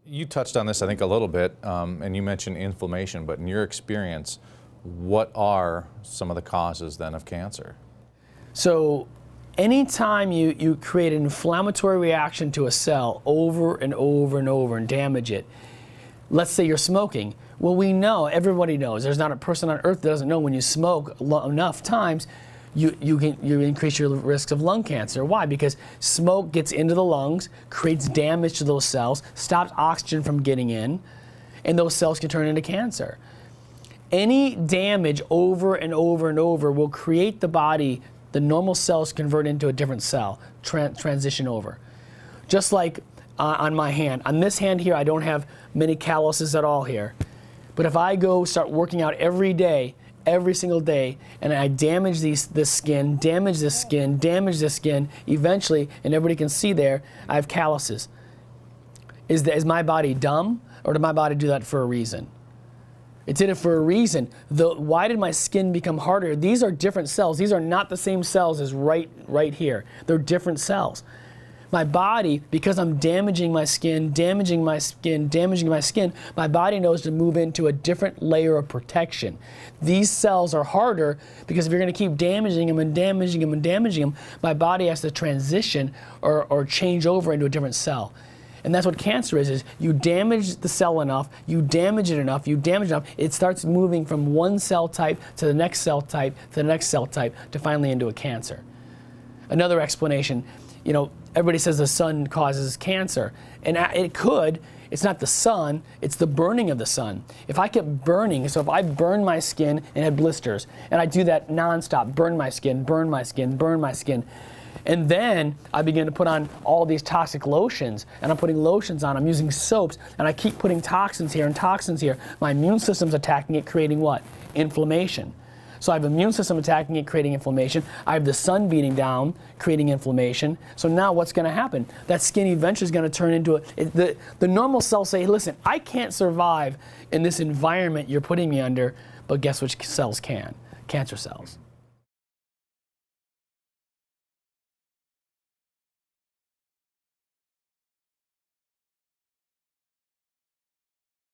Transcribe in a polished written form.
You touched on this, I think, a little bit, and you mentioned inflammation, but in your experience, what are some of the causes then of cancer? So anytime you create an inflammatory reaction to a cell over and over and over and damage it, let's say you're smoking. Well, we know, everybody knows, there's not a person on earth that doesn't know when you smoke enough times, you increase your risks of lung cancer. Why? Because smoke gets into the lungs, creates damage to those cells, stops oxygen from getting in, and those cells can turn into cancer. Any damage over and over and over will create the normal cells convert into a different cell, transition over. Just like on my hand. On this hand here, I don't have many calluses at all here. But if I go start working out every day, every single day, and I damage this skin, damage this skin, damage this skin, eventually, and everybody can see there, I have calluses. Is my body dumb, or did my body do that for a reason? It did it for a reason. Why did my skin become harder? These are different cells. These are not the same cells as right here. They're different cells. My body, because I'm damaging my skin, my body knows to move into a different layer of protection. These cells are harder because if you're going to keep damaging them and damaging them and damaging them, my body has to transition or change over into a different cell. And that's what cancer is you damage the cell enough, you damage it enough, it starts moving from one cell type to the next cell type to the next cell type to finally into a cancer. Another explanation, everybody says the sun causes cancer, and it could. It's not the sun, it's the burning of the sun. If I kept burning, so if I burn my skin and had blisters, and I do that nonstop, burn my skin, burn my skin, burn my skin, and then I begin to put on all these toxic lotions, and I'm putting lotions on, I'm using soaps, and I keep putting toxins here and toxins here. My immune system's attacking it, creating what? Inflammation. So I have immune system attacking it, creating inflammation. I have the sun beating down, creating inflammation. So now what's going to happen? That skin eventually is going to turn into the normal cells say, listen, I can't survive in this environment you're putting me under, but guess which cells can? Cancer cells.